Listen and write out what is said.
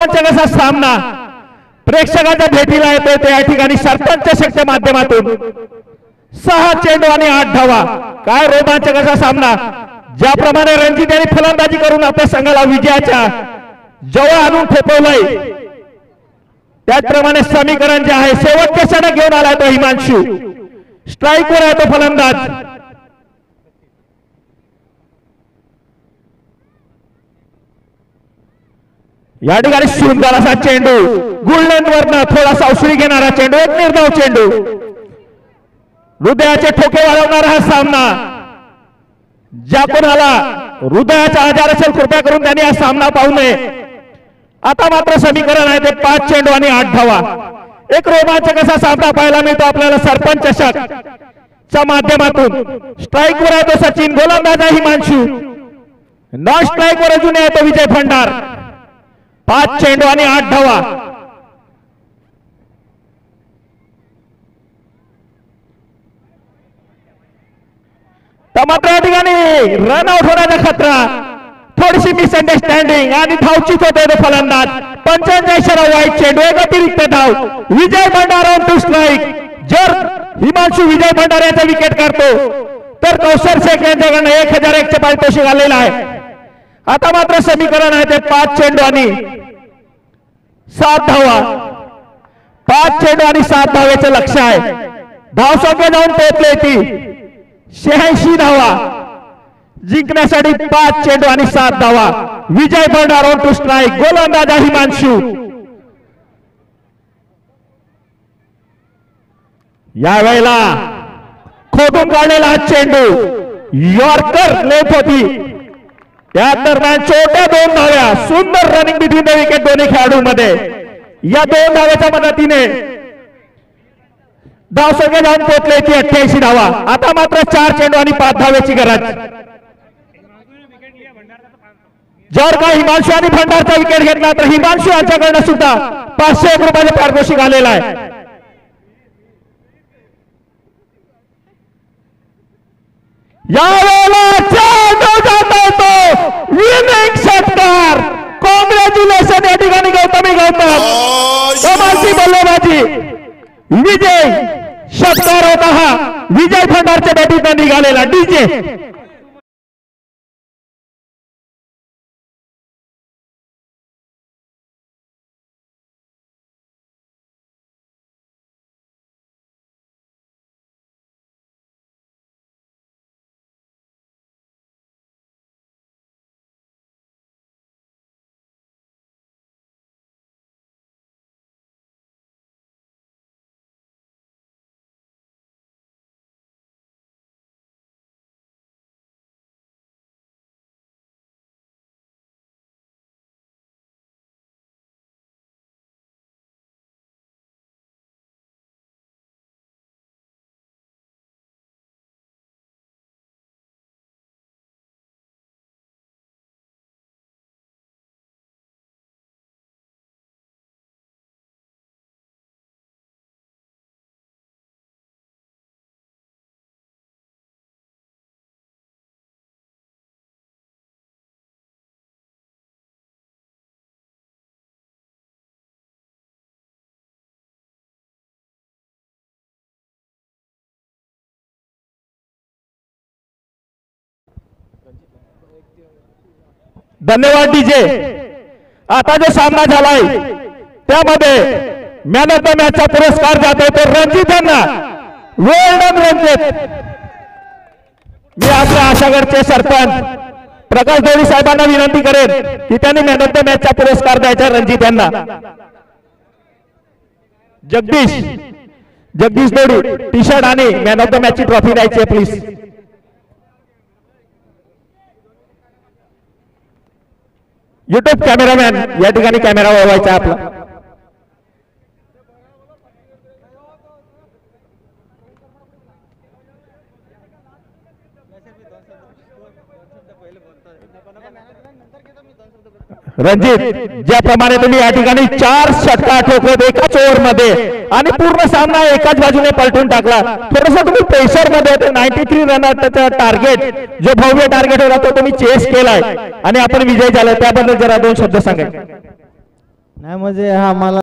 कसा सामना प्रेक्षकांच्या भेटीला येतोय ते या ठिकाणी सरपंच शक्तीच्या माध्यमातून 6 चेंडू आणि 8 धावा। काय रोमांचक असा सामना, ज्याप्रमाणे रणजित यांनी फलंदाजी करून आपल्या संघाला विजयाच्या जवळ आणून ठेपवलंय, त्याचप्रमाणे समीकरण जे आहे शेवटच्या क्षणात घेऊन आलाय तो हिमांशू। स्ट्राईकवर आहे तो फलंदाज। या ठिकाणी सुंदर असा चेंडू गुळलेंवरनं थोडासा उसळी घेणारा चेंडू, एक निर्धाव चेंडू, हृदयाचे ठोके वाढवणारा हा सामना। ज्या कोणाला हृदयाचा आजार असेल कृपया करून त्यांनी हा सामना पाहू नये। आता मात्र समीकरण आहे ते 5 चेंडू आणि 8 धावा। एक रोमांचक असा सामना पाहायला मिळतो आपल्याला सरपंच चषकच्या माध्यमातून। स्ट्राईकवर आहे तो सचिन, गोलंदाज आहे हिमांशू, नॉन स्ट्राईकवर अजून आहे तो विजय भंडार। 5 चेंडू आणि 8 धावा। मात्र या ठिकाणी रन आउट होण्याचा खतरा, थोडीशी मिसअंडरस्टँडिंग आणि धावचीत होते तो फलंदाज। 85 वाईट चेंडू, एक अतिरिक्त धाव, विजय भंडार ऑन टू स्ट्राईक। जर हिमांशू विजय भंडार याचा विकेट काढतो तर कौशल शेख यांच्याकडनं 1001 चे पारितोषिक आलेलं आहे। आता मात्र समीकरण आहे ते 5 चेंडू आणि 7 धावा। 5 चेंडू आणि 7 धावेचं लक्ष आहे। धावसंख्या जाऊन पोहोचले ती 86 धावा। जिंकण्यासाठी 5 चेंडू आणि 7 धावा। विजय भंडार ऑन टू स्ट्राईक, गोलंदाज हिमांशू। यावेळेला खोदून काढलेला हा चेंडू यॉर्कर लेट होती, त्या दरम्यान छोट्या 2 धाव्या। सुंदर रनिंग बिटवीन द विकेट दोन्ही खेळाडूंमध्ये। या 2 धाव्याच्या मदतीने धावसंख्या जाऊन पोहोचले ती 88 धावा। आता मात्र 4 चेंडू आणि 5 धावेची गरज। जर का हिमांशू आणि भंडारचा विकेट घेतला तर हिमांशू यांच्याकडनं सुद्धा 501 रुपयाचे पारितोषिक आलेला आहे। यावेळेला चेंडू जातो तो विनिंग षटकार। कॉंग्रॅच्युलेशन या ठिकाणी गौतमी गौतम, कमालची बल्लेबाजी। विजय षटकार होता हा विजय भंडारच्या बॅटीतून निघालेला। डीजे धन्यवाद डीजे। आता जो सामना झालाय त्यामध्ये मॅन ऑफ द मॅचचा पुरस्कार जातो तो रणजित यांना। वेल डन रणजित। मी आपल्या आशागडचे सरपंच प्रकाश दोडी साहेबांना विनंती करेन की त्यांनी मॅन ऑफ द मॅचचा पुरस्कार द्यायचा रणजित यांना। जगदीश दोडी टी शर्ट आणि मॅन ऑफ द मॅचची ट्रॉफी द्यायची आहे प्लीज। युट्यूब कॅमेरामॅन या ठिकाणी कॅमेरा वळवायचा आपला। रणजित, ज्याप्रमाणे तुम्ही या ठिकाणी 4 षटकार ठोकत एकाच ओव्हर मध्ये आणि पूर्ण सामना एकाच बाजूने पलटून टाकला, थोडंसं तुम्ही प्रेशर मध्ये होते। 93 रनचा टार्गेट, जो भव्य टार्गेट होता तो तुम्ही चेस केलाय आणि आपण विजय झाला, त्याबद्दल जरा 2 शब्द सांगा। नाही म्हणजे हा मला